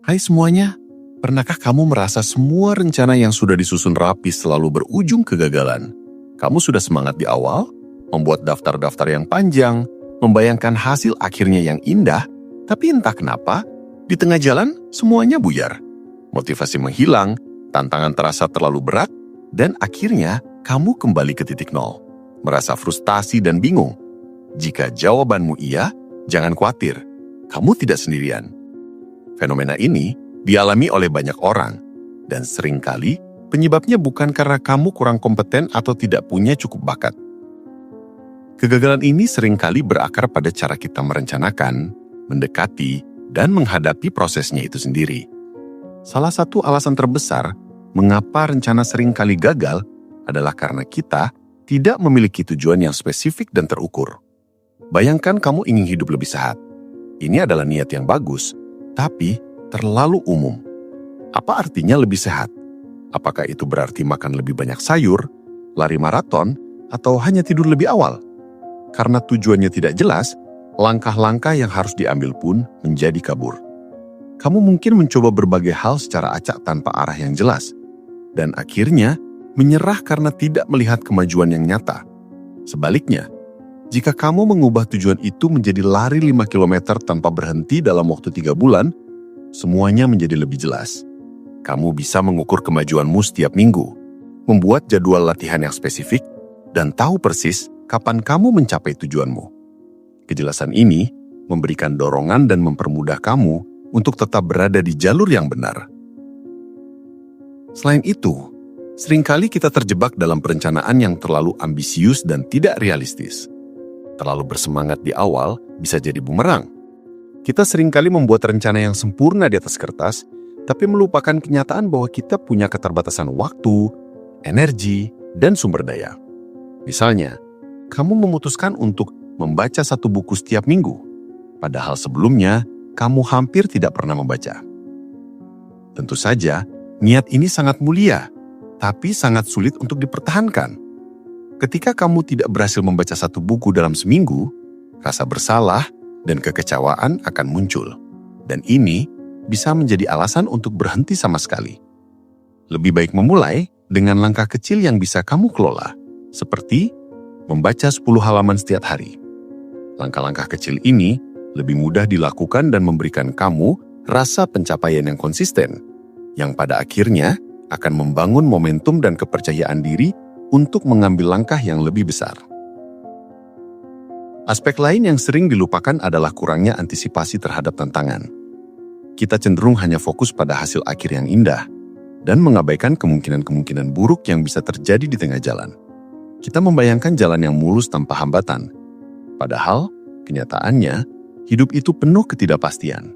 Hai semuanya, pernahkah kamu merasa semua rencana yang sudah disusun rapi selalu berujung kegagalan? Kamu sudah semangat di awal, membuat daftar-daftar yang panjang, membayangkan hasil akhirnya yang indah, tapi entah kenapa, di tengah jalan semuanya buyar. Motivasi menghilang, tantangan terasa terlalu berat, dan akhirnya kamu kembali ke titik nol. Merasa frustasi dan bingung. Jika jawabanmu iya, jangan khawatir, kamu tidak sendirian. Fenomena ini dialami oleh banyak orang, dan seringkali penyebabnya bukan karena kamu kurang kompeten atau tidak punya cukup bakat. Kegagalan ini seringkali berakar pada cara kita merencanakan, mendekati, dan menghadapi prosesnya itu sendiri. Salah satu alasan terbesar mengapa rencana seringkali gagal adalah karena kita tidak memiliki tujuan yang spesifik dan terukur. Bayangkan kamu ingin hidup lebih sehat. Ini adalah niat yang bagus, tapi terlalu umum. Apa artinya lebih sehat? Apakah itu berarti makan lebih banyak sayur, lari maraton, atau hanya tidur lebih awal? Karena tujuannya tidak jelas, langkah-langkah yang harus diambil pun menjadi kabur. Kamu mungkin mencoba berbagai hal secara acak tanpa arah yang jelas, dan akhirnya menyerah karena tidak melihat kemajuan yang nyata. Sebaliknya, jika kamu mengubah tujuan itu menjadi lari 5 km tanpa berhenti dalam waktu 3 bulan, semuanya menjadi lebih jelas. Kamu bisa mengukur kemajuanmu setiap minggu, membuat jadwal latihan yang spesifik, dan tahu persis kapan kamu mencapai tujuanmu. Kejelasan ini memberikan dorongan dan mempermudah kamu untuk tetap berada di jalur yang benar. Selain itu, seringkali kita terjebak dalam perencanaan yang terlalu ambisius dan tidak realistis. Terlalu bersemangat di awal bisa jadi bumerang. Kita seringkali membuat rencana yang sempurna di atas kertas, tapi melupakan kenyataan bahwa kita punya keterbatasan waktu, energi, dan sumber daya. Misalnya, kamu memutuskan untuk membaca 1 buku setiap minggu, padahal sebelumnya kamu hampir tidak pernah membaca. Tentu saja, niat ini sangat mulia, tapi sangat sulit untuk dipertahankan. Ketika kamu tidak berhasil membaca 1 buku dalam seminggu, rasa bersalah dan kekecewaan akan muncul. Dan ini bisa menjadi alasan untuk berhenti sama sekali. Lebih baik memulai dengan langkah kecil yang bisa kamu kelola, seperti membaca 10 halaman setiap hari. Langkah-langkah kecil ini lebih mudah dilakukan dan memberikan kamu rasa pencapaian yang konsisten, yang pada akhirnya akan membangun momentum dan kepercayaan diri untuk mengambil langkah yang lebih besar. Aspek lain yang sering dilupakan adalah kurangnya antisipasi terhadap tantangan. Kita cenderung hanya fokus pada hasil akhir yang indah dan mengabaikan kemungkinan-kemungkinan buruk yang bisa terjadi di tengah jalan. Kita membayangkan jalan yang mulus tanpa hambatan. Padahal, kenyataannya, hidup itu penuh ketidakpastian.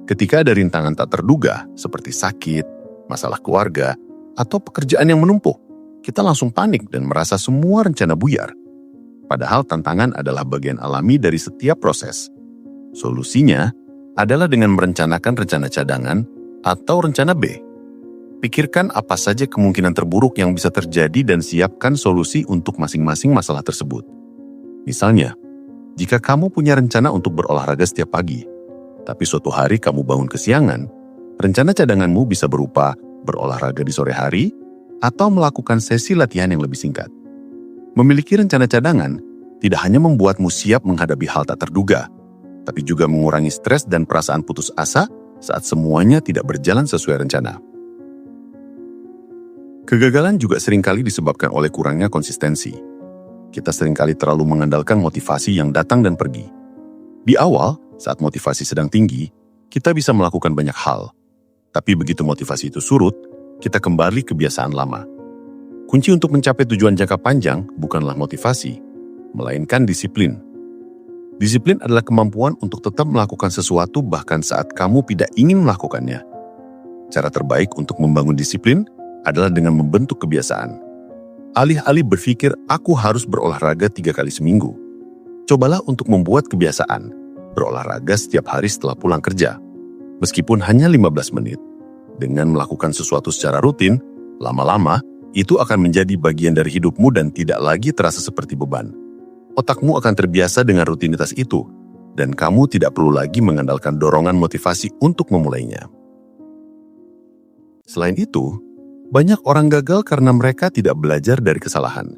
Ketika ada rintangan tak terduga, seperti sakit, masalah keluarga, atau pekerjaan yang menumpuk, kita langsung panik dan merasa semua rencana buyar. Padahal tantangan adalah bagian alami dari setiap proses. Solusinya adalah dengan merencanakan rencana cadangan atau rencana B. Pikirkan apa saja kemungkinan terburuk yang bisa terjadi dan siapkan solusi untuk masing-masing masalah tersebut. Misalnya, jika kamu punya rencana untuk berolahraga setiap pagi, tapi suatu hari kamu bangun kesiangan, rencana cadanganmu bisa berupa berolahraga di sore hari atau melakukan sesi latihan yang lebih singkat. Memiliki rencana cadangan tidak hanya membuatmu siap menghadapi hal tak terduga, tapi juga mengurangi stres dan perasaan putus asa saat semuanya tidak berjalan sesuai rencana. Kegagalan juga seringkali disebabkan oleh kurangnya konsistensi. Kita seringkali terlalu mengandalkan motivasi yang datang dan pergi. Di awal, saat motivasi sedang tinggi, kita bisa melakukan banyak hal. Tapi begitu motivasi itu surut, kita kembali ke kebiasaan lama. Kunci untuk mencapai tujuan jangka panjang bukanlah motivasi, melainkan disiplin. Disiplin adalah kemampuan untuk tetap melakukan sesuatu bahkan saat kamu tidak ingin melakukannya. Cara terbaik untuk membangun disiplin adalah dengan membentuk kebiasaan. Alih-alih berpikir, aku harus berolahraga 3 kali seminggu. Cobalah untuk membuat kebiasaan, berolahraga setiap hari setelah pulang kerja. Meskipun hanya 15 menit. Dengan melakukan sesuatu secara rutin, lama-lama itu akan menjadi bagian dari hidupmu dan tidak lagi terasa seperti beban. Otakmu akan terbiasa dengan rutinitas itu, dan kamu tidak perlu lagi mengandalkan dorongan motivasi untuk memulainya. Selain itu, banyak orang gagal karena mereka tidak belajar dari kesalahan.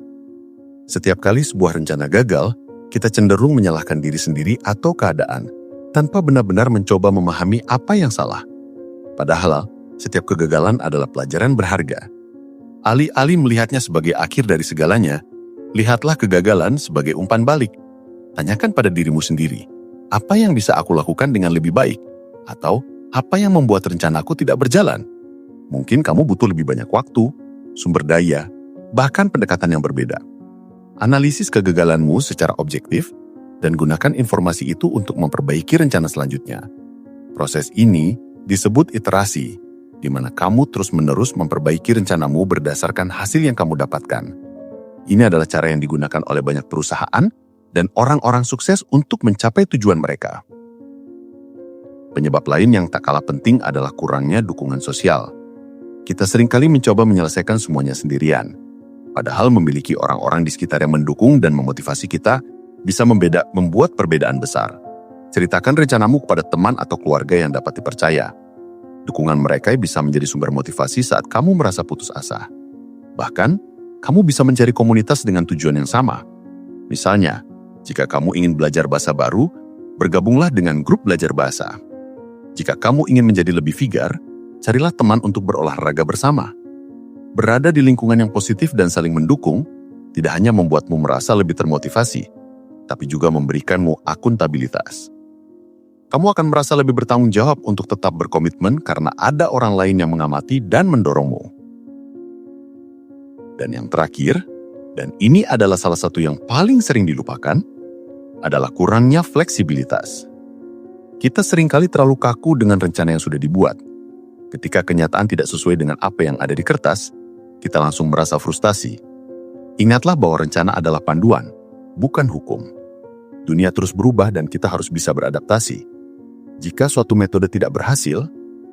Setiap kali sebuah rencana gagal, kita cenderung menyalahkan diri sendiri atau keadaan, tanpa benar-benar mencoba memahami apa yang salah. Padahal, setiap kegagalan adalah pelajaran berharga. Alih-alih melihatnya sebagai akhir dari segalanya, lihatlah kegagalan sebagai umpan balik. Tanyakan pada dirimu sendiri, apa yang bisa aku lakukan dengan lebih baik? Atau, apa yang membuat rencanaku tidak berjalan? Mungkin kamu butuh lebih banyak waktu, sumber daya, bahkan pendekatan yang berbeda. Analisis kegagalanmu secara objektif, dan gunakan informasi itu untuk memperbaiki rencana selanjutnya. Proses ini disebut iterasi, di mana kamu terus-menerus memperbaiki rencanamu berdasarkan hasil yang kamu dapatkan. Ini adalah cara yang digunakan oleh banyak perusahaan dan orang-orang sukses untuk mencapai tujuan mereka. Penyebab lain yang tak kalah penting adalah kurangnya dukungan sosial. Kita seringkali mencoba menyelesaikan semuanya sendirian. Padahal memiliki orang-orang di sekitar yang mendukung dan memotivasi kita bisa membuat perbedaan besar. Ceritakan rencanamu kepada teman atau keluarga yang dapat dipercaya. Dukungan mereka bisa menjadi sumber motivasi saat kamu merasa putus asa. Bahkan, kamu bisa mencari komunitas dengan tujuan yang sama. Misalnya, jika kamu ingin belajar bahasa baru, bergabunglah dengan grup belajar bahasa. Jika kamu ingin menjadi lebih figar, carilah teman untuk berolahraga bersama. Berada di lingkungan yang positif dan saling mendukung, tidak hanya membuatmu merasa lebih termotivasi, tapi juga memberikanmu akuntabilitas. Kamu akan merasa lebih bertanggung jawab untuk tetap berkomitmen karena ada orang lain yang mengamati dan mendorongmu. Dan yang terakhir, dan ini adalah salah satu yang paling sering dilupakan, adalah kurangnya fleksibilitas. Kita seringkali terlalu kaku dengan rencana yang sudah dibuat. Ketika kenyataan tidak sesuai dengan apa yang ada di kertas, kita langsung merasa frustasi. Ingatlah bahwa rencana adalah panduan, bukan hukum. Dunia terus berubah dan kita harus bisa beradaptasi. Jika suatu metode tidak berhasil,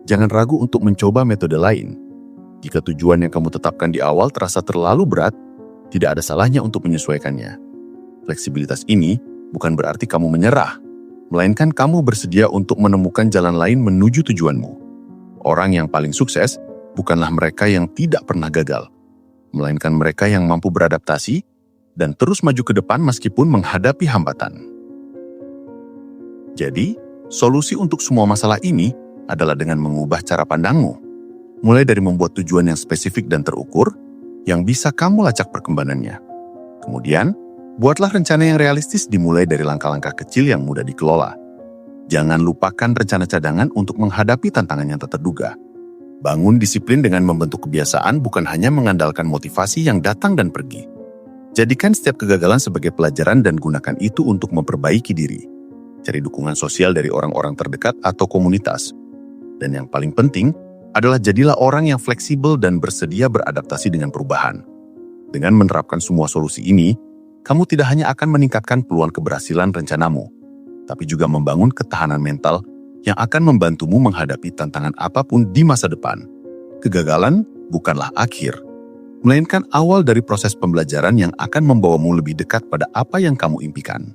jangan ragu untuk mencoba metode lain. Jika tujuan yang kamu tetapkan di awal terasa terlalu berat, tidak ada salahnya untuk menyesuaikannya. Fleksibilitas ini bukan berarti kamu menyerah, melainkan kamu bersedia untuk menemukan jalan lain menuju tujuanmu. Orang yang paling sukses bukanlah mereka yang tidak pernah gagal, melainkan mereka yang mampu beradaptasi dan terus maju ke depan meskipun menghadapi hambatan. Jadi, solusi untuk semua masalah ini adalah dengan mengubah cara pandangmu, mulai dari membuat tujuan yang spesifik dan terukur, yang bisa kamu lacak perkembangannya. Kemudian, buatlah rencana yang realistis dimulai dari langkah-langkah kecil yang mudah dikelola. Jangan lupakan rencana cadangan untuk menghadapi tantangan yang tak terduga. Bangun disiplin dengan membentuk kebiasaan bukan hanya mengandalkan motivasi yang datang dan pergi. Jadikan setiap kegagalan sebagai pelajaran dan gunakan itu untuk memperbaiki diri. Cari dukungan sosial dari orang-orang terdekat atau komunitas. Dan yang paling penting adalah jadilah orang yang fleksibel dan bersedia beradaptasi dengan perubahan. Dengan menerapkan semua solusi ini, kamu tidak hanya akan meningkatkan peluang keberhasilan rencanamu, tapi juga membangun ketahanan mental yang akan membantumu menghadapi tantangan apapun di masa depan. Kegagalan bukanlah akhir, melainkan awal dari proses pembelajaran yang akan membawamu lebih dekat pada apa yang kamu impikan.